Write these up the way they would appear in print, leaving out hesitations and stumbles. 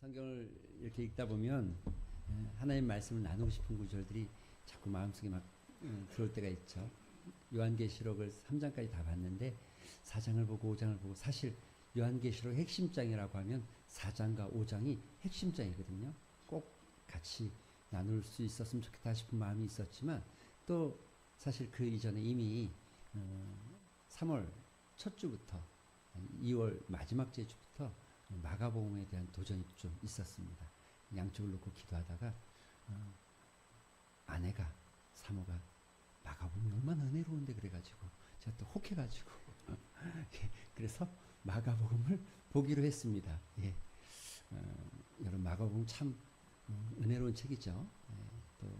성경을 이렇게 읽다 보면 하나님 말씀을 나누고 싶은 구절들이 자꾸 마음속에 막 들어올 때가 있죠. 요한계시록을 3장까지 다 봤는데 4장을 보고 5장을 보고, 사실 요한계시록 핵심장이라고 하면 4장과 5장이 핵심장이거든요. 꼭 같이 나눌 수 있었으면 좋겠다 싶은 마음이 있었지만, 또 사실 그 이전에 이미 3월 첫 주부터 2월 마지막 주부터 마가복음에 대한 도전이 좀 있었습니다. 양쪽을 놓고 기도하다가 아내가, 사모가 마가복음이 얼마나 은혜로운데 그래가지고 제가 또 혹해가지고 그래서 마가복음을 보기로 했습니다. 예. 여러분, 마가복음 참 은혜로운 책이죠. 예. 또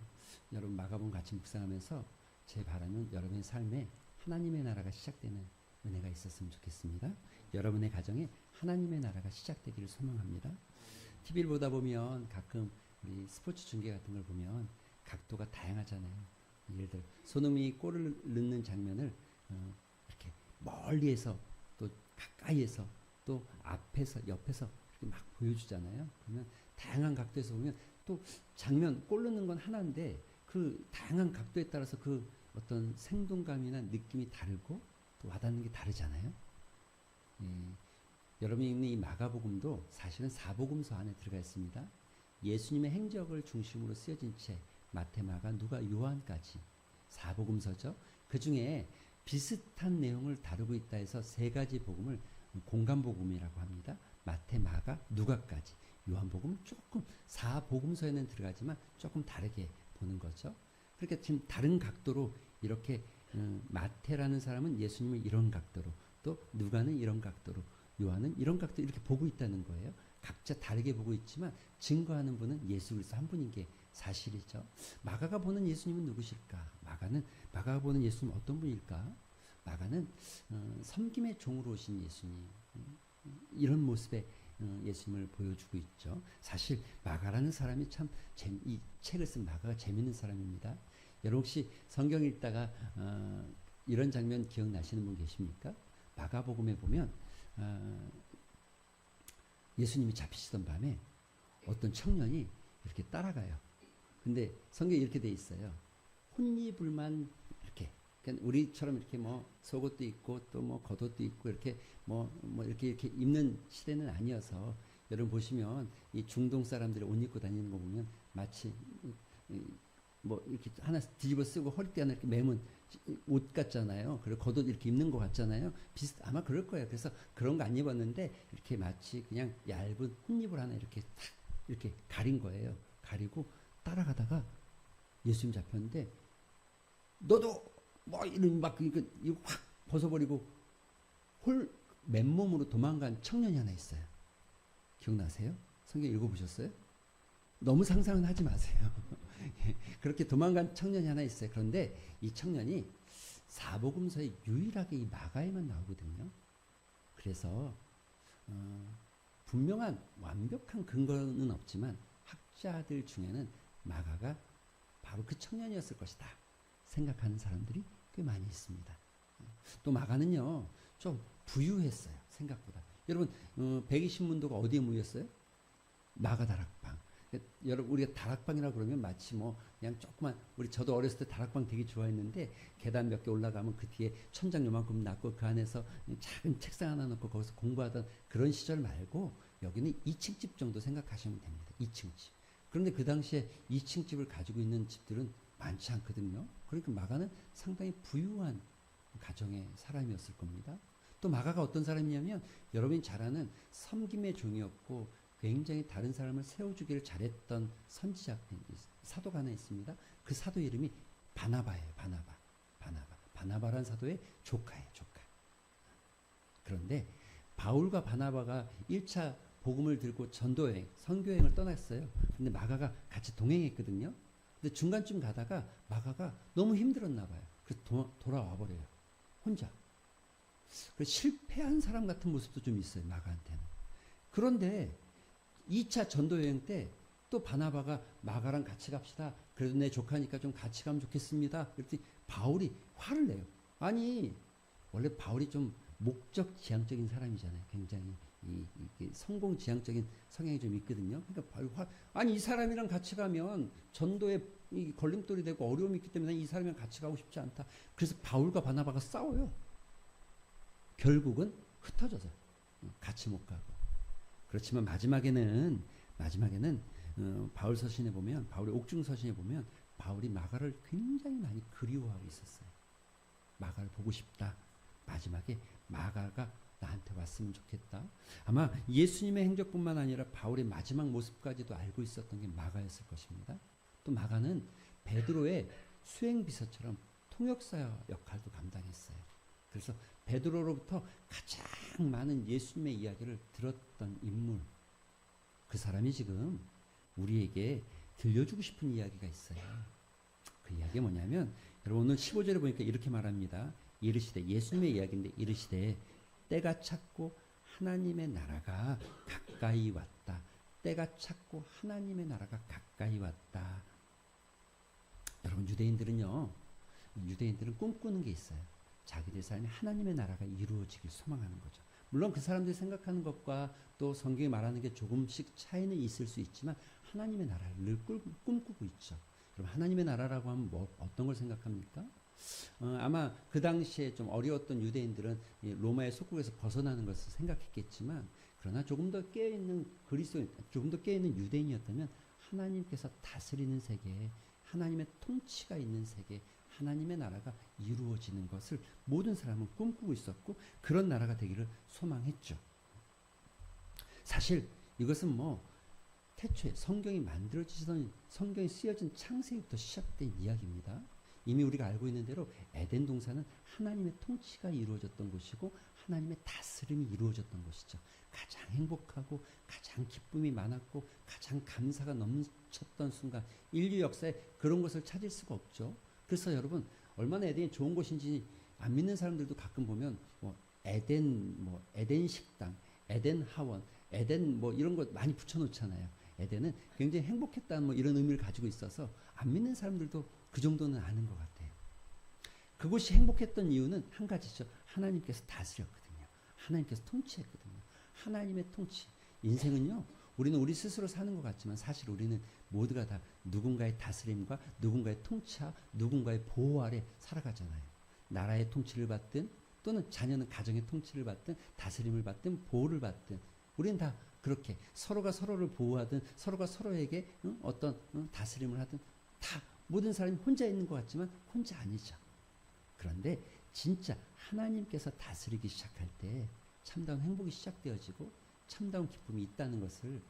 여러분, 마가복음 같이 묵상하면서 제 바람은 여러분의 삶에 하나님의 나라가 시작되는 은혜가 있었으면 좋겠습니다. 여러분의 가정에 하나님의 나라가 시작되기를 소망합니다. TV를 보다 보면 가끔 우리 스포츠 중계 같은 걸 보면 각도가 다양하잖아요. 예를 들어 손흥민이 골을 넣는 장면을 이렇게 멀리에서, 또 가까이에서, 또 앞에서, 옆에서 이렇게 막 보여주잖아요. 그러면 다양한 각도에서 보면 또 장면, 골 넣는 건 하나인데 그 다양한 각도에 따라서 그 어떤 생동감이나 느낌이 다르고 또 와닿는 게 다르잖아요. 예. 여러분이 읽는 이 마가복음도 사실은 사복음서 안에 들어가 있습니다. 예수님의 행적을 중심으로 쓰여진 책, 마태, 마가, 누가, 요한까지 사복음서죠. 그 중에 비슷한 내용을 다루고 있다 해서 세 가지 복음을 공감복음이라고 합니다. 마태, 마가, 누가까지. 요한복음은 조금 사복음서에는 들어가지만 조금 다르게 보는 거죠. 그러니까 지금 다른 각도로 이렇게 마태라는 사람은 예수님을 이런 각도로, 또 누가는 이런 각도로, 요한은 이런 각도, 이렇게 보고 있다는 거예요. 각자 다르게 보고 있지만 증거하는 분은 예수 그리스도 한 분인 게 사실이죠. 마가가 보는 예수님은 누구실까? 마가가 보는 예수님은 어떤 분일까? 마가는 섬김의 종으로 오신 예수님, 이런 모습의 예수님을 보여주고 있죠. 사실 마가라는 사람이 참 이 책을 쓴 마가가 재밌는 사람입니다. 여러분, 혹시 성경 읽다가 이런 장면 기억나시는 분 계십니까? 마가복음에 보면 예수님이 잡히시던 밤에 어떤 청년이 이렇게 따라가요. 근데 성경에 이렇게 돼 있어요. 혼이불만 이렇게. 그러니까 우리처럼 이렇게 뭐 속옷도 입고 또 뭐 겉옷도 입고 이렇게 뭐 이렇게 입는 시대는 아니어서, 여러분 보시면 이 중동 사람들이 옷 입고 다니는 거 보면 마치 뭐 이렇게 하나 뒤집어 쓰고 허리띠 하나 이렇게 매면 옷 같잖아요. 그리고 겉옷 이렇게 입는 것 같잖아요. 아마 그럴 거예요. 그래서 그런 거 안 입었는데 이렇게 마치 그냥 얇은 혼잎을 하나 이렇게 탁 이렇게 가린 거예요. 가리고 따라가다가 예수님 잡혔는데, 너도 뭐 이런 막 이거 확 벗어버리고 맨몸으로 도망간 청년이 하나 있어요. 기억나세요? 성경 읽어보셨어요? 너무 상상은 하지 마세요. 그렇게 도망간 청년이 하나 있어요. 그런데 이 청년이 사복음서에 유일하게 이 마가에만 나오거든요. 그래서 분명한 완벽한 근거는 없지만 학자들 중에는 마가가 바로 그 청년이었을 것이다 생각하는 사람들이 꽤 많이 있습니다. 또 마가는요, 좀 부유했어요. 생각보다. 여러분, 120문도가 어디에 모였어요? 마가 다락방. 여러분, 우리가 다락방이라고 그러면 마치 뭐 그냥 조그만, 저도 어렸을 때 다락방 되게 좋아했는데 계단 몇 개 올라가면 그 뒤에 천장 요만큼 났고 그 안에서 작은 책상 하나 놓고 거기서 공부하던 그런 시절 말고, 여기는 2층 집 정도 생각하시면 됩니다. 2층 집. 그런데 그 당시에 2층 집을 가지고 있는 집들은 많지 않거든요. 그러니까 마가는 상당히 부유한 가정의 사람이었을 겁니다. 또 마가가 어떤 사람이냐면, 여러분이 잘 아는 섬김의 종이었고 굉장히 다른 사람을 세워주기를 잘했던 선지자, 사도가 하나 있습니다. 그 사도 이름이 바나바예요. 바나바라는 사도의 조카예요. 조카. 그런데 바울과 바나바가 1차 복음을 들고 전도여행, 선교여행을 떠났어요. 근데 마가가 같이 동행했거든요. 근데 중간쯤 가다가 마가가 너무 힘들었나 봐요. 그래서 돌아와 버려요. 혼자. 그래서 실패한 사람 같은 모습도 좀 있어요. 마가한테는. 그런데 2차 전도여행 때 또 바나바가 마가랑 같이 갑시다. 그래도 내 조카니까 좀 같이 가면 좋겠습니다. 그랬더니 바울이 화를 내요. 아니, 원래 바울이 좀 목적 지향적인 사람이잖아요. 굉장히 성공지향적인 성향이 좀 있거든요. 그러니까 아니 이 사람이랑 같이 가면 전도에 이 걸림돌이 되고 어려움이 있기 때문에 이 사람이랑 같이 가고 싶지 않다. 그래서 바울과 바나바가 싸워요. 결국은 흩어져서 같이 못 가고. 그렇지만 마지막에는 바울 서신에 보면, 바울의 옥중 서신에 보면 바울이 마가를 굉장히 많이 그리워하고 있었어요. 마가를 보고 싶다. 마지막에 마가가 나한테 왔으면 좋겠다. 아마 예수님의 행적뿐만 아니라 바울의 마지막 모습까지도 알고 있었던 게 마가였을 것입니다. 또 마가는 베드로의 수행비서처럼 통역사 역할도 감당했어요. 그래서 베드로로부터 가장 많은 예수님의 이야기를 들었던 인물, 그 사람이 지금 우리에게 들려주고 싶은 이야기가 있어요. 그 이야기가 뭐냐면, 여러분 오늘 15절에 보니까 이렇게 말합니다. 이르시되, 예수님의 이야기인데, 이르시되 때가 찼고 하나님의 나라가 가까이 왔다. 때가 찼고 하나님의 나라가 가까이 왔다. 여러분 유대인들은 꿈꾸는 게 있어요. 자기들 삶에 하나님의 나라가 이루어지길 소망하는 거죠. 물론 그 사람들이 생각하는 것과 또 성경이 말하는 게 조금씩 차이는 있을 수 있지만 하나님의 나라를 늘 꿈꾸고 있죠. 그럼 하나님의 나라라고 하면 어떤 걸 생각합니까? 아마 그 당시에 좀 어려웠던 유대인들은 로마의 속국에서 벗어나는 것을 생각했겠지만, 그러나 조금 더 깨어있는 그리스도인, 조금 더 깨어있는 유대인이었다면 하나님께서 다스리는 세계, 하나님의 통치가 있는 세계, 하나님의 나라가 이루어지는 것을 모든 사람은 꿈꾸고 있었고, 그런 나라가 되기를 소망했죠. 사실 이것은 태초에 성경이 만들어지던, 성경이 쓰여진 창세기부터 시작된 이야기입니다. 이미 우리가 알고 있는 대로 에덴 동산은 하나님의 통치가 이루어졌던 곳이고 하나님의 다스림이 이루어졌던 곳이죠. 가장 행복하고 가장 기쁨이 많았고 가장 감사가 넘쳤던 순간, 인류 역사에 그런 것을 찾을 수가 없죠. 그래서 여러분 얼마나 에덴이 좋은 곳인지 안 믿는 사람들도 가끔 보면 에덴 식당, 에덴 하원, 에덴 이런 거 많이 붙여놓잖아요. 에덴은 굉장히 행복했다는 이런 의미를 가지고 있어서 안 믿는 사람들도 그 정도는 아는 것 같아요. 그곳이 행복했던 이유는 한 가지죠. 하나님께서 다스렸거든요. 하나님께서 통치했거든요. 하나님의 통치. 인생은요, 우리는 우리 스스로 사는 것 같지만 사실 우리는 모두가 다 누군가의 다스림과 누군가의 통치와 누군가의 보호 아래 살아가잖아요. 나라의 통치를 받든 또는 자녀는 가정의 통치를 받든 다스림을 받든 보호를 받든 우리는 다 그렇게 서로가 서로를 보호하든 서로가 서로에게 어떤 다스림을 하든 다 모든 사람이 혼자 있는 것 같지만 혼자 아니죠. 그런데 진짜 하나님께서 다스리기 시작할 때 참다운 행복이 시작되어지고 참다운 기쁨이 있다는 것을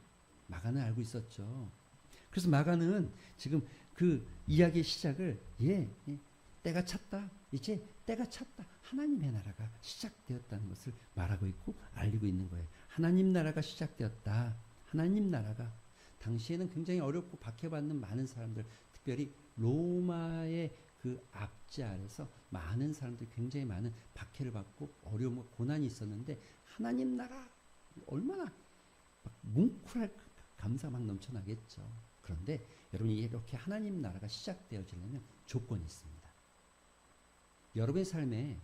마가는 알고 있었죠. 그래서 마가는 지금 그 이야기의 시작을 때가 찼다. 이제 때가 찼다. 하나님의 나라가 시작되었다는 것을 말하고 있고 알리고 있는 거예요. 하나님 나라가 시작되었다. 하나님 나라가 당시에는 굉장히 어렵고 박해받는 많은 사람들, 특별히 로마의 그 압제 아래서 많은 사람들이 굉장히 많은 박해를 받고 어려움과 고난이 있었는데 하나님 나라 얼마나 뭉클할 감사가 막 넘쳐나겠죠. 그런데 여러분이 이렇게 하나님 나라가 시작되어지려면 조건이 있습니다. 여러분의 삶에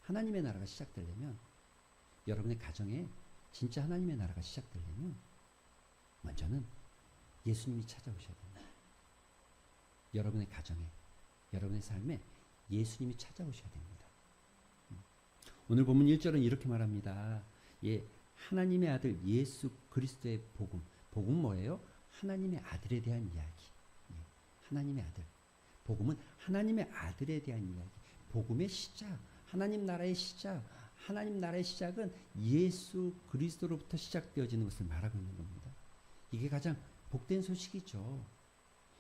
하나님의 나라가 시작되려면, 여러분의 가정에 진짜 하나님의 나라가 시작되려면 먼저는 예수님이 찾아오셔야 됩니다. 여러분의 가정에, 여러분의 삶에 예수님이 찾아오셔야 됩니다. 오늘 본문 1절은 이렇게 말합니다. 하나님의 아들 예수 그리스도의 복음. 복음 뭐예요? 하나님의 아들에 대한 이야기. 하나님의 아들. 복음은 하나님의 아들에 대한 이야기. 복음의 시작, 하나님 나라의 시작. 하나님 나라의 시작은 예수 그리스도로부터 시작되어지는 것을 말하고 있는 겁니다. 이게 가장 복된 소식이죠.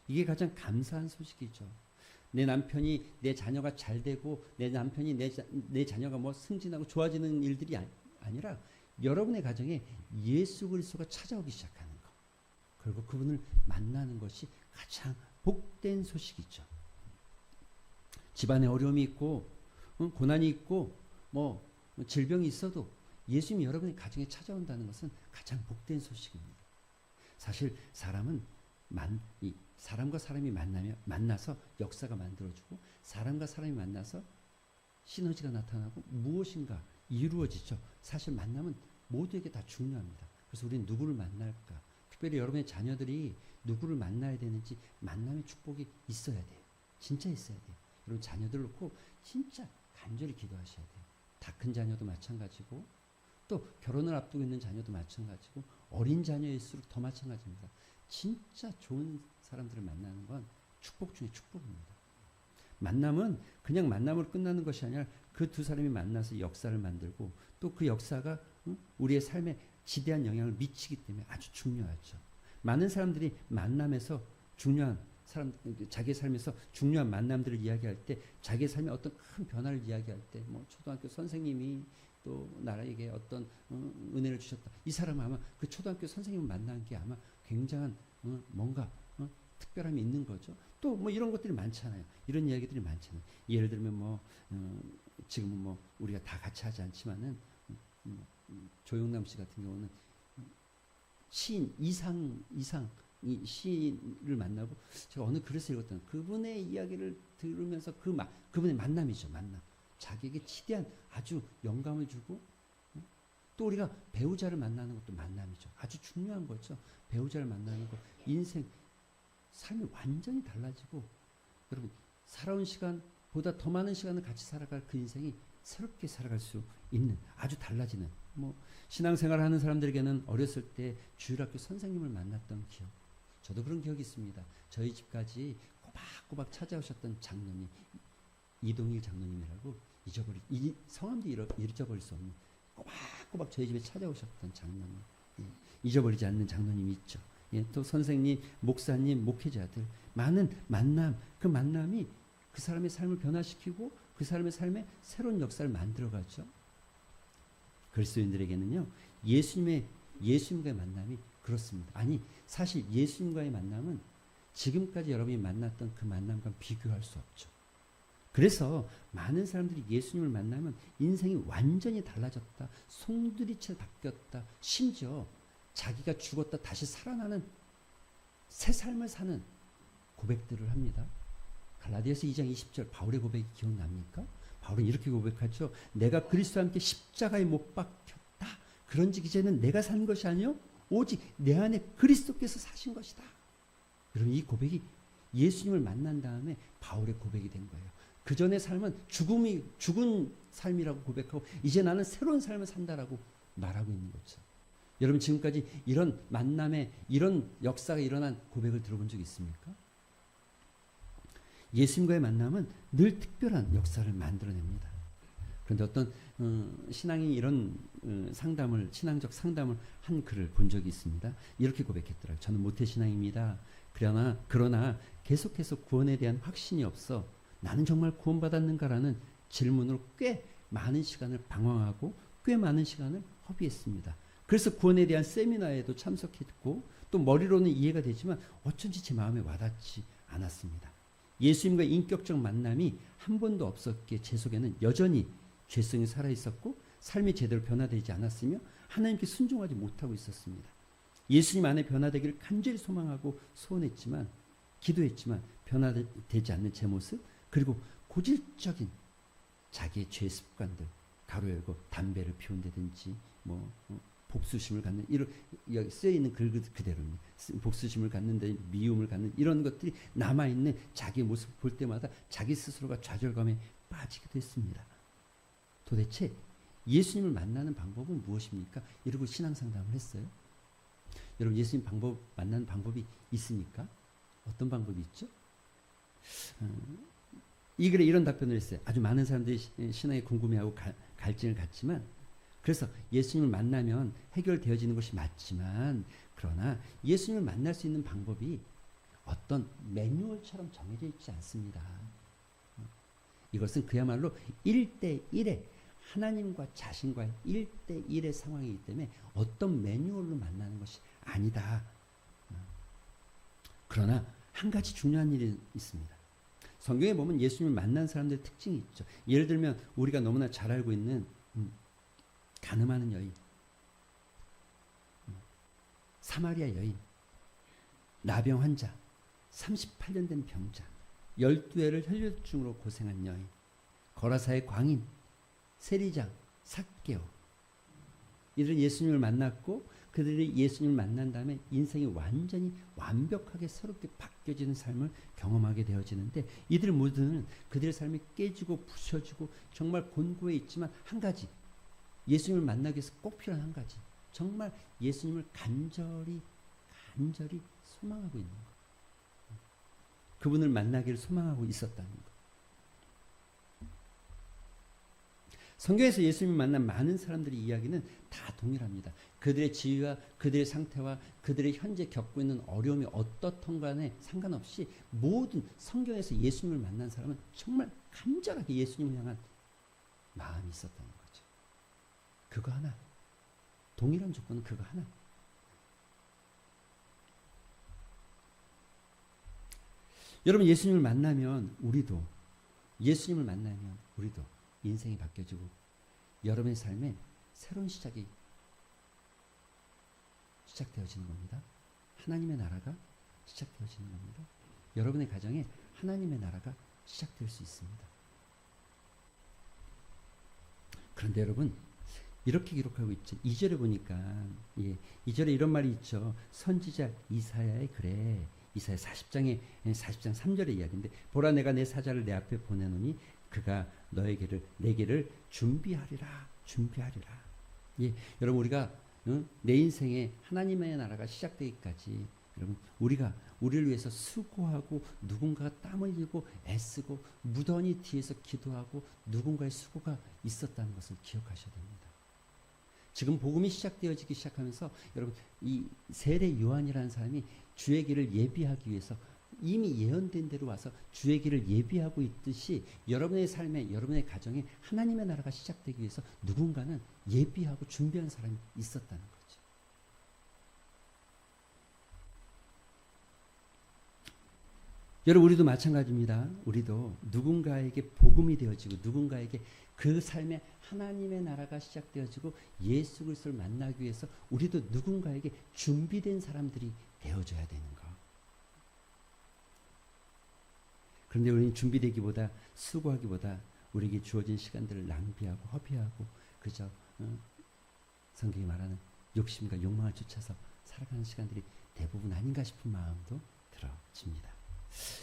이게 가장 감사한 소식이죠. 내 남편이, 내 자녀가 잘 되고 내 남편이 내 자녀가 승진하고 좋아지는 일들이 아니라 여러분의 가정에 예수 그리스도가 찾아오기 시작하는 것, 그리고 그분을 만나는 것이 가장 복된 소식이죠. 집안에 어려움이 있고 고난이 있고 질병이 있어도 예수님이 여러분의 가정에 찾아온다는 것은 가장 복된 소식입니다. 사실 사람은 사람과 사람이 만나서 역사가 만들어지고 사람과 사람이 만나서 시너지가 나타나고 무엇인가 이루어지죠. 사실 만남은 모두에게 다 중요합니다. 그래서 우리는 누구를 만날까? 특별히 여러분의 자녀들이 누구를 만나야 되는지 만남의 축복이 있어야 돼요. 진짜 있어야 돼요. 여러분 자녀들 놓고 진짜 간절히 기도하셔야 돼요. 다 큰 자녀도 마찬가지고 또 결혼을 앞두고 있는 자녀도 마찬가지고 어린 자녀일수록 더 마찬가지입니다. 진짜 좋은 사람들을 만나는 건 축복 중에 축복입니다. 만남은 그냥 만남으로 끝나는 것이 아니라 그 두 사람이 만나서 역사를 만들고 또 그 역사가 우리의 삶에 지대한 영향을 미치기 때문에 아주 중요하죠. 많은 사람들이 만남에서 중요한 사람, 자기의 삶에서 중요한 만남들을 이야기할 때 자기의 삶에 어떤 큰 변화를 이야기할 때 뭐 초등학교 선생님이 또 나에게 어떤 은혜를 주셨다. 이 사람은 아마 그 초등학교 선생님을 만난 게 아마 굉장한 뭔가 특별함이 있는 거죠. 또 뭐 이런 것들이 많잖아요. 이런 이야기들이 많잖아요. 예를 들면 뭐 지금은 뭐 우리가 다 같이 하지 않지만은 조영남 씨 같은 경우는 시인 이 시인을 만나고 제가 어느 글에서 읽었던 그분의 이야기를 들으면서 그분의 만남이죠. 만남. 자기에게 치대한 아주 영감을 주고 또 우리가 배우자를 만나는 것도 만남이죠. 아주 중요한 거죠. 배우자를 만나는 거 인생 삶이 완전히 달라지고 여러분 살아온 시간보다 더 많은 시간을 같이 살아갈 그 인생이 새롭게 살아갈 수 있는 아주 달라지는 뭐 신앙생활 하는 사람들에게는 어렸을 때 주일학교 선생님을 만났던 기억 저도 그런 기억이 있습니다. 저희 집까지 꼬박꼬박 찾아오셨던 장로님 이동일 장로님이라고 이 성함도 잊어버릴 수 없는 꼬박꼬박 저희 집에 찾아오셨던 장로님 잊어버리지 않는 장로님이 있죠. 또 선생님, 목사님, 목회자들 많은 만남 그 만남이 그 사람의 삶을 변화시키고 그 사람의 삶에 새로운 역사를 만들어가죠. 그리스도인들에게는요 예수님과의 만남이 그렇습니다. 아니 사실 예수님과의 만남은 지금까지 여러분이 만났던 그 만남과 비교할 수 없죠. 그래서 많은 사람들이 예수님을 만나면 인생이 완전히 달라졌다. 송두리째 바뀌었다. 심지어 자기가 죽었다 다시 살아나는 새 삶을 사는 고백들을 합니다. 갈라디아서 2장 20절 바울의 고백이 기억납니까? 바울은 이렇게 고백하죠. 내가 그리스도와 함께 십자가에 못 박혔다. 그런즉 이제는 내가 사는 것이 아니요 오직 내 안에 그리스도께서 사신 것이다. 여러분 이 고백이 예수님을 만난 다음에 바울의 고백이 된 거예요. 그 전의 삶은 죽은 삶이라고 고백하고 이제 나는 새로운 삶을 산다라고 말하고 있는 거죠. 여러분 지금까지 이런 만남에 이런 역사가 일어난 고백을 들어본 적 있습니까? 예수님과의 만남은 늘 특별한 역사를 만들어냅니다. 그런데 어떤 신앙이 이런 신앙적 상담을 한 글을 본 적이 있습니다. 이렇게 고백했더라고요. 저는 모태신앙입니다. 그러나 계속해서 구원에 대한 확신이 없어 나는 정말 구원받았는가라는 질문으로 꽤 많은 시간을 방황하고 꽤 많은 시간을 허비했습니다. 그래서 구원에 대한 세미나에도 참석했고 또 머리로는 이해가 되지만 어쩐지 제 마음에 와닿지 않았습니다. 예수님과의 인격적 만남이 한 번도 없었기에 제 속에는 여전히 죄성이 살아있었고 삶이 제대로 변화되지 않았으며 하나님께 순종하지 못하고 있었습니다. 예수님 안에 변화되기를 간절히 소망하고 소원했지만 기도했지만 변화되지 않는 제 모습 그리고 고질적인 자기의 죄 습관들 가로 열고 담배를 피운다든지 복수심을 갖는 이런 여기 쓰여 있는 글 그대로입니다. 복수심을 갖는데 미움을 갖는 이런 것들이 남아 있는 자기의 모습을 볼 때마다 자기 스스로가 좌절감에 빠지기도 했습니다. 도대체 예수님을 만나는 방법은 무엇입니까? 이러고 신앙 상담을 했어요. 여러분 예수님 만나는 방법이 있습니까? 어떤 방법이 있죠? 이 글에 이런 답변을 했어요. 아주 많은 사람들이 신앙에 궁금해하고 갈증을 갖지만 그래서 예수님을 만나면 해결되어지는 것이 맞지만 그러나 예수님을 만날 수 있는 방법이 어떤 매뉴얼처럼 정해져 있지 않습니다. 이것은 그야말로 1대1의 하나님과 자신과의 1대1의 상황이기 때문에 어떤 매뉴얼로 만나는 것이 아니다. 그러나 한 가지 중요한 일이 있습니다. 성경에 보면 예수님을 만난 사람들의 특징이 있죠. 예를 들면 우리가 너무나 잘 알고 있는 간음하는 여인, 사마리아 여인, 나병 환자, 38년 된 병자, 12해를 혈류증으로 고생한 여인, 거라사의 광인, 세리장, 삭개오. 이들은 예수님을 만났고 그들이 예수님을 만난 다음에 인생이 완전히 완벽하게 새롭게 바뀌어지는 삶을 경험하게 되어지는데 이들 모두는 그들의 삶이 깨지고 부셔지고 정말 곤고해 있지만 한 가지 예수님을 만나기 위해서 꼭 필요한 한 가지 정말 예수님을 간절히 소망하고 있는 것. 그분을 만나기를 소망하고 있었다는 것. 성경에서 예수님을 만난 많은 사람들의 이야기는 다 동일합니다. 그들의 지위와 그들의 상태와 그들의 현재 겪고 있는 어려움이 어떻든 간에 상관없이 모든 성경에서 예수님을 만난 사람은 정말 간절하게 예수님을 향한 마음이 있었다는 거죠. 그거 하나. 동일한 조건은 그거 하나. 여러분 예수님을 만나면 우리도 인생이 바뀌어지고 여러분의 삶에 새로운 시작이 시작되어지는 겁니다. 하나님의 나라가 시작되어지는 겁니다. 여러분의 가정에 하나님의 나라가 시작될 수 있습니다. 그런데 여러분 이렇게 기록하고 있죠. 2절에 보니까 2절에 이런 말이 있죠. 선지자 이사야의 글에 이사야 40장 3절의 이야기인데 보라 내가 내 사자를 내 앞에 보내노니 그가 내게를 준비하리라. 여러분 우리가 내 인생에 하나님의 나라가 시작되기까지 여러분 우리를 위해서 수고하고 누군가가 땀 흘리고 애쓰고 무던히 뒤에서 기도하고 누군가의 수고가 있었다는 것을 기억하셔야 됩니다. 지금 복음이 시작되어지기 시작하면서 여러분 이 세례 요한이라는 사람이 주의 길을 예비하기 위해서 이미 예언된 대로 와서 주의 길을 예비하고 있듯이 여러분의 삶에 여러분의 가정에 하나님의 나라가 시작되기 위해서 누군가는 예비하고 준비한 사람이 있었다는 거죠. 여러분 우리도 마찬가지입니다. 우리도 누군가에게 복음이 되어지고 누군가에게 그 삶에 하나님의 나라가 시작되어지고 예수 그리스도를 만나기 위해서 우리도 누군가에게 준비된 사람들이 되어줘야 되는 거. 그런데 우리는 준비되기보다 수고하기보다 우리에게 주어진 시간들을 낭비하고 허비하고 그저 성경이 말하는 욕심과 욕망을 쫓아서 살아가는 시간들이 대부분 아닌가 싶은 마음도 들어집니다.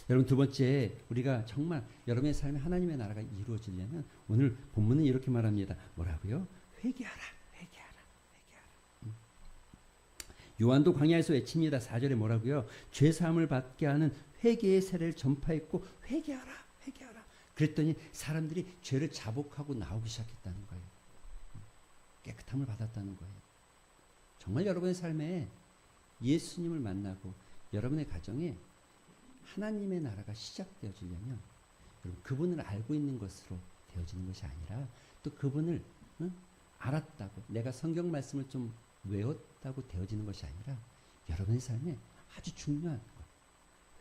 여러분 두 번째 우리가 정말 여러분의 삶에 하나님의 나라가 이루어지려면 오늘 본문은 이렇게 말합니다. 뭐라고요? 회개하라. 요한도 광야에서 외칩니다. 4절에 뭐라고요? 죄사함을 받게 하는 회개의 세례를 전파했고 회개하라. 그랬더니 사람들이 죄를 자복하고 나오기 시작했다는 거예요. 깨끗함을 받았다는 거예요. 정말 여러분의 삶에 예수님을 만나고 여러분의 가정에 하나님의 나라가 시작되어지려면 여러분 그분을 알고 있는 것으로 되어지는 것이 아니라 또 그분을 알았다고 내가 성경 말씀을 좀 외웠다고 되어지는 것이 아니라 여러분의 삶에 아주 중요한 것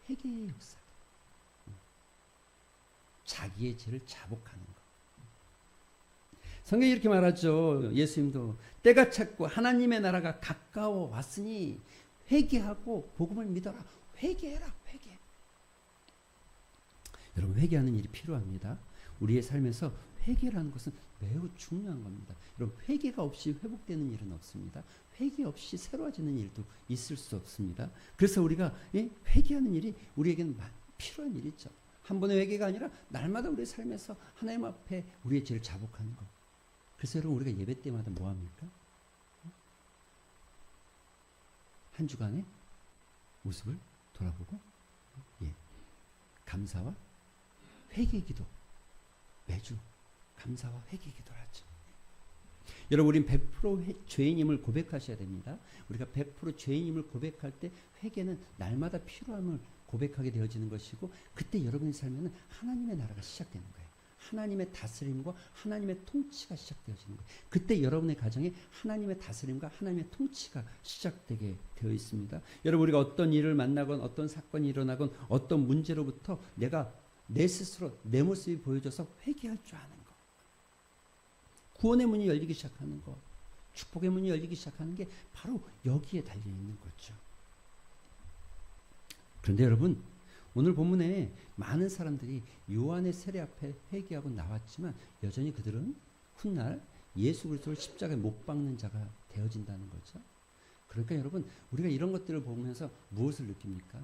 회개의 역사 자기의 죄를 자복하는 것 성경이 이렇게 말하죠. 예수님도 때가 찼고 하나님의 나라가 가까워 왔으니 회개하고 복음을 믿어라. 회개해라. 여러분 회개하는 일이 필요합니다. 우리의 삶에서 회개라는 것은 매우 중요한 겁니다. 여러분 회개가 없이 회복되는 일은 없습니다. 회개 없이 새로워지는 일도 있을 수 없습니다. 그래서 우리가 회개하는 일이 우리에게는 필요한 일이죠. 한 번의 회개가 아니라 날마다 우리의 삶에서 하나님 앞에 우리의 죄를 자복하는 것. 그래서 여러분 우리가 예배 때마다 뭐 합니까? 한 주간의 모습을 돌아보고 감사와 회개 기도 매주 감사와 회개 기도를 하죠. 여러분 우린 100% 죄인임을 고백하셔야 됩니다. 우리가 100% 죄인임을 고백할 때 회개는 날마다 필요함을 고백하게 되어지는 것이고 그때 여러분의 삶에는 하나님의 나라가 시작되는 거예요. 하나님의 다스림과 하나님의 통치가 시작되어지는 거예요. 그때 여러분의 가정에 하나님의 다스림과 하나님의 통치가 시작되게 되어 있습니다. 여러분 우리가 어떤 일을 만나건 어떤 사건이 일어나건 어떤 문제로부터 내가 내 스스로 내 모습이 보여져서 회개할 줄 아는 것. 구원의 문이 열리기 시작하는 것. 축복의 문이 열리기 시작하는 게 바로 여기에 달려있는 거죠. 그런데 여러분 오늘 본문에 많은 사람들이 요한의 세례 앞에 회개하고 나왔지만 여전히 그들은 훗날 예수 그리스도를 십자가에 못 박는 자가 되어진다는 거죠. 그러니까 여러분 우리가 이런 것들을 보면서 무엇을 느낍니까?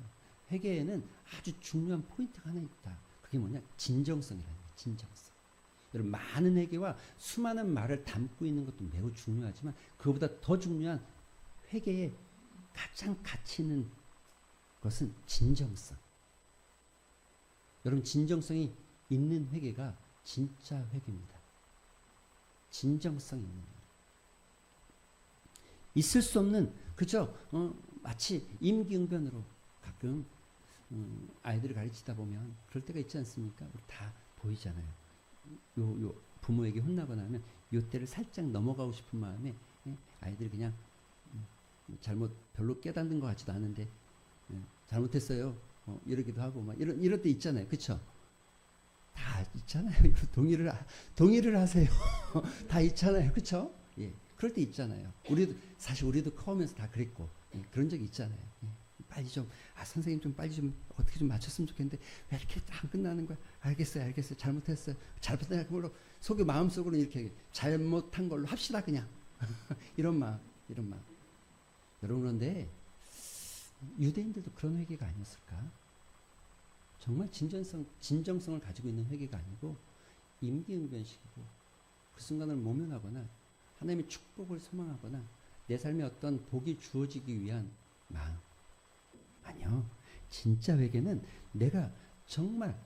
회개에는 아주 중요한 포인트가 하나 있다. 그게 뭐냐? 진정성이라는 거예요. 진정성. 여러분 많은 회개와 수많은 말을 담고 있는 것도 매우 중요하지만 그것보다 더 중요한 회개의 가장 가치 있는 것은 진정성. 여러분 진정성이 있는 회개가 진짜 회개입니다. 진정성 있는 회개. 있을 수 없는 그죠? 마치 임기응변으로 가끔 아이들을 가르치다 보면 그럴 때가 있지 않습니까? 우리 다 보이잖아요. 요 부모에게 혼나거나 하면 요 때를 살짝 넘어가고 싶은 마음에 아이들이 그냥 잘못 별로 깨닫는 것 같지도 않은데 잘못했어요. 이러기도 하고 막 이럴 때 있잖아요. 그렇죠? 다 있잖아요. 동의를 하세요. 다 있잖아요. 그렇죠? 예. 그럴 때 있잖아요. 우리도 커오면서 다 그랬고 그런 적이 있잖아요. 빨리 좀 선생님 좀 빨리 좀 어떻게 좀 맞췄으면 좋겠는데 왜 이렇게 안 끝나는 거야? 알겠어요. 잘못했어요. 잘못한 걸로 속에 마음속으로 이렇게 잘못한 걸로 합시다 그냥. 이런 마음. 여러분 그런데 유대인들도 그런 회개가 아니었을까? 정말 진정성을 가지고 있는 회개가 아니고 임기응변식이고 그 순간을 모면하거나 하나님의 축복을 소망하거나 내 삶에 어떤 복이 주어지기 위한 마음. 아니요. 진짜 회개는 내가 정말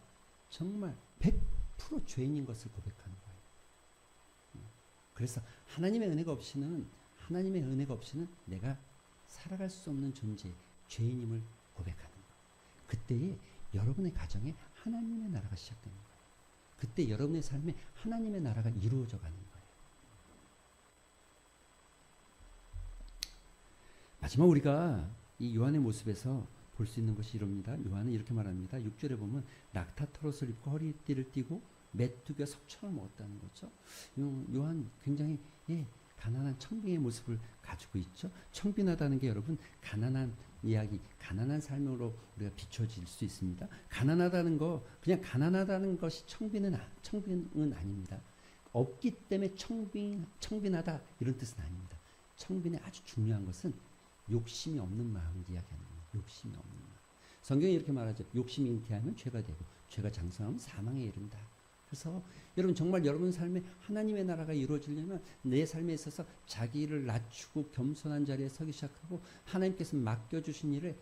100% 죄인인 것을 고백하는 거예요. 그래서 하나님의 은혜가 없이는 내가 살아갈 수 없는 존재, 죄인임을 고백하는 거예요. 그때에 여러분의 가정에 하나님의 나라가 시작되는 거예요. 그때 여러분의 삶에 하나님의 나라가 이루어져 가는 거예요. 마지막 우리가 이 요한의 모습에서 볼 수 있는 것이 이럽니다. 요한은 이렇게 말합니다. 6절에 보면 낙타 털옷을 입고 허리띠를 띠고 메뚜기와 석청을 먹었다는 거죠. 요한 굉장히 가난한 청빈의 모습을 가지고 있죠. 청빈하다는 게 여러분 가난한 이야기, 가난한 삶으로 우리가 비춰질 수 있습니다. 가난하다는 거 그냥 가난하다는 것이 청빈은 아닙니다. 없기 때문에 청빈하다 이런 뜻은 아닙니다. 청빈의 아주 중요한 것은 욕심이 없는 마음을 이야기하는 거예요. 욕심이 없는 마음. 성경이 이렇게 말하죠. 욕심이 잉태하면 죄가 되고 죄가 장성하면 사망에 이른다. 그래서 여러분 정말 여러분 삶에 하나님의 나라가 이루어지려면 내 삶에 있어서 자기를 낮추고 겸손한 자리에 서기 시작하고 하나님께서 맡겨주신 일에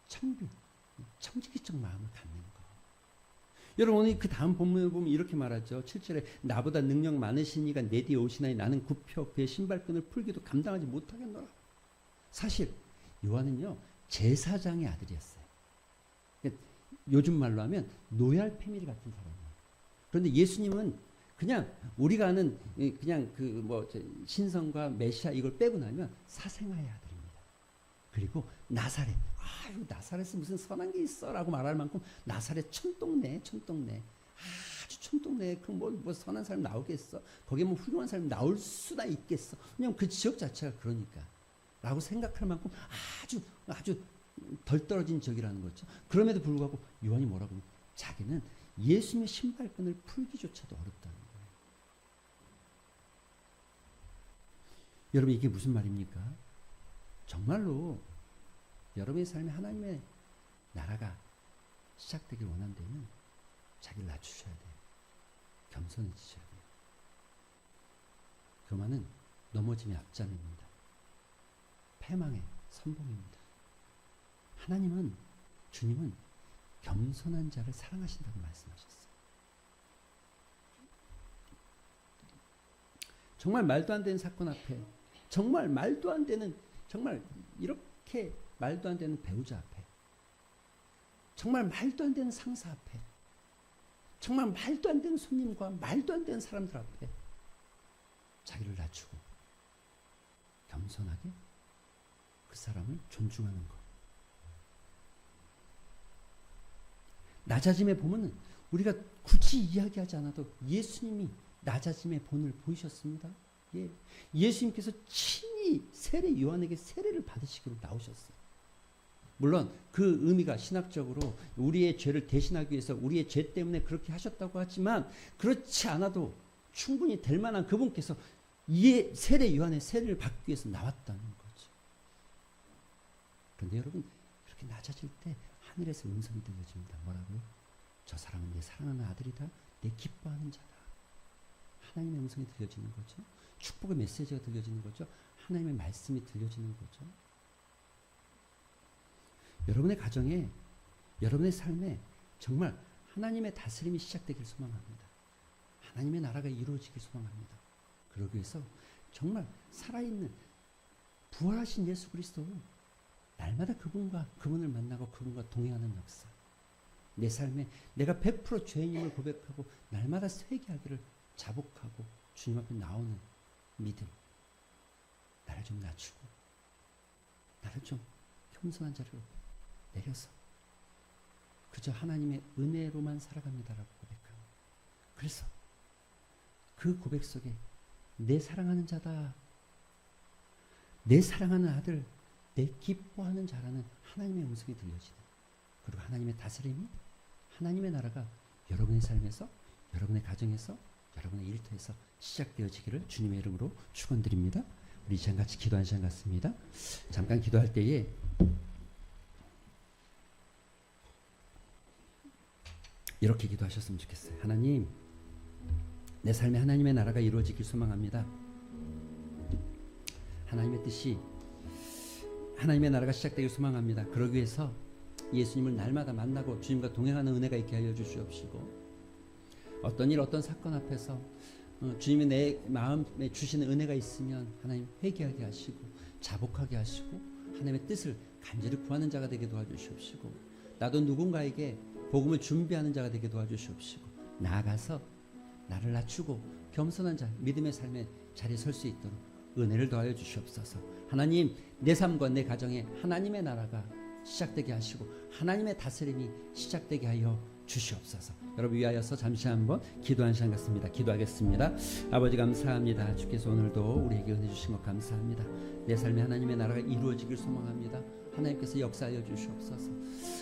청지기적 마음을 갖는 거예요. 여러분 오늘 그 다음 본문을 보면 이렇게 말하죠. 7절에 나보다 능력 많으신 이가 내 뒤에 오시나니 나는 굽혀 그의 신발끈을 풀기도 감당하지 못하겠노라. 사실 요한은요 제사장의 아들이었어요. 요즘 말로 하면 노얄 패밀리 같은 사람이에요. 그런데 예수님은 그냥 우리가 아는 그냥 신성과 메시아 이걸 빼고 나면 사생아의 아들입니다. 그리고 나사렛. 나사렛은 무슨 선한 게 있어라고 말할 만큼 나사렛 촌동네. 아주 촌동네. 뭐 선한 사람 나오겠어? 거기에 뭐 훌륭한 사람이 나올 수나 있겠어? 왜냐면 그 지역 자체가 그러니까. 라고 생각할 만큼 아주 덜 떨어진 지역이라는 거죠. 그럼에도 불구하고 요한이 뭐라고 하면 자기는 예수님의 신발끈을 풀기조차도 어렵다는 거예요. 여러분 이게 무슨 말입니까? 정말로 여러분의 삶에 하나님의 나라가 시작되길 원한다면 자기를 낮추셔야 돼요. 겸손해지셔야 돼요. 교만은 넘어짐의 앞장입니다. 패망의 선봉입니다. 주님은 겸손한 자를 사랑하신다고 말씀하셨어요. 정말 말도 안 되는 사건 앞에, 정말 말도 안 되는, 정말 이렇게 말도 안 되는 배우자 앞에, 정말 말도 안 되는 상사 앞에, 정말 말도 안 되는 손님과 말도 안 되는 사람들 앞에 자기를 낮추고 겸손하게 그 사람을 존중하는 것. 낮아짐의 본은 우리가 굳이 이야기하지 않아도 예수님이 낮아짐의 본을 보이셨습니다. 예수님께서 친히 요한에게 세례를 받으시기로 나오셨어요. 물론 그 의미가 신학적으로 우리의 죄를 대신하기 위해서 우리의 죄 때문에 그렇게 하셨다고 하지만 그렇지 않아도 충분히 될 만한 그분께서 이 세례 요한의 세례를 받기 위해서 나왔다는 거죠. 그런데 여러분 이렇게 낮아질 때 하늘에서 음성이 들려집니다. 뭐라고요? 저 사람은 내 사랑하는 아들이다. 내 기뻐하는 자다. 하나님의 음성이 들려지는 거죠. 축복의 메시지가 들려지는 거죠. 하나님의 말씀이 들려지는 거죠. 여러분의 가정에, 여러분의 삶에 정말 하나님의 다스림이 시작되길 소망합니다. 하나님의 나라가 이루어지길 소망합니다. 그러기 위해서 정말 살아있는 부활하신 예수 그리스도, 날마다 그분을 만나고 그분과 동행하는 역사, 내 삶에 내가 100% 죄인임을 고백하고 날마다 회개하기를 자복하고 주님 앞에 나오는 믿음, 나를 좀 낮추고 나를 좀 겸손한 자리로 내려서 그저 하나님의 은혜로만 살아갑니다라고 고백합니다. 그래서 그 고백 속에 내 사랑하는 자다, 내 사랑하는 아들, 내 기뻐하는 자라는 하나님의 음성이 들려지는, 그리고 하나님의 다스림이, 하나님의 나라가 여러분의 삶에서, 여러분의 가정에서, 여러분의 일터에서 시작되어지기를 주님의 이름으로 축원드립니다. 우리 이 시간 같이 기도하는 시간 같습니다. 잠깐 기도할 때에 이렇게 기도하셨으면 좋겠어요. 하나님, 내 삶에 하나님의 나라가 이루어지길 소망합니다. 하나님의 뜻이, 하나님의 나라가 시작되길 소망합니다. 그러기 위해서 예수님을 날마다 만나고 주님과 동행하는 은혜가 있게 하여 주시옵시고, 어떤 일, 어떤 사건 앞에서 주님이 내 마음에 주시는 은혜가 있으면 하나님 회개하게 하시고 자복하게 하시고 하나님의 뜻을 간절히 구하는 자가 되게 도와주시옵시고, 나도 누군가에게 복음을 준비하는 자가 되게 도와주시옵시고, 나아가서 나를 낮추고 겸손한 자, 믿음의 삶의 자리에 설 수 있도록 은혜를 더하여 주시옵소서. 하나님, 내 삶과 내 가정에 하나님의 나라가 시작되게 하시고 하나님의 다스림이 시작되게 하여 주시옵소서. 여러분 위하여서 잠시 한번 기도하는 시간 같습니다. 기도하겠습니다. 아버지 감사합니다. 주께서 오늘도 우리에게 은혜 주신 것 감사합니다. 내 삶에 하나님의 나라가 이루어지길 소망합니다. 하나님께서 역사하여 주시옵소서.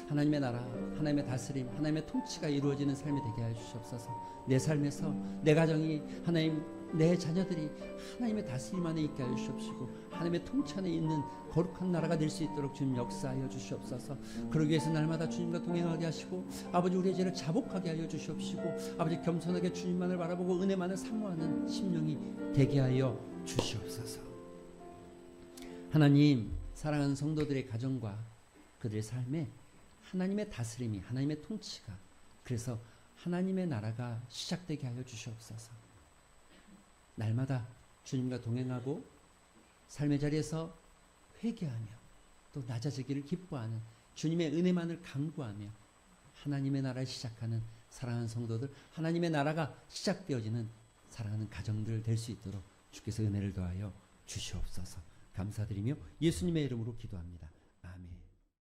하나님의 나라, 하나님의 다스림, 하나님의 통치가 이루어지는 삶이 되게 하여 주시옵소서. 내 삶에서 내 가정이, 하나님, 내 자녀들이 하나님의 다스림 안에 있게 하여 주시옵시고 하나님의 통치 안에 있는 거룩한 나라가 될 수 있도록 주님 역사하여 주시옵소서. 그러기 위해서 날마다 주님과 동행하게 하시고, 아버지 우리의 죄를 자복하게 하여 주시옵시고, 아버지 겸손하게 주님만을 바라보고 은혜만을 사모하는 심령이 되게 하여 주시옵소서. 하나님, 사랑하는 성도들의 가정과 그들의 삶에 하나님의 다스림이, 하나님의 통치가, 그래서 하나님의 나라가 시작되게 하여 주시옵소서. 날마다 주님과 동행하고 삶의 자리에서 회개하며 또 낮아지기를 기뻐하는 주님의 은혜만을 간구하며 하나님의 나라를 시작하는 사랑하는 성도들, 하나님의 나라가 시작되어지는 사랑하는 가정들 될 수 있도록 주께서 은혜를 더하여 주시옵소서. 감사드리며 예수님의 이름으로 기도합니다.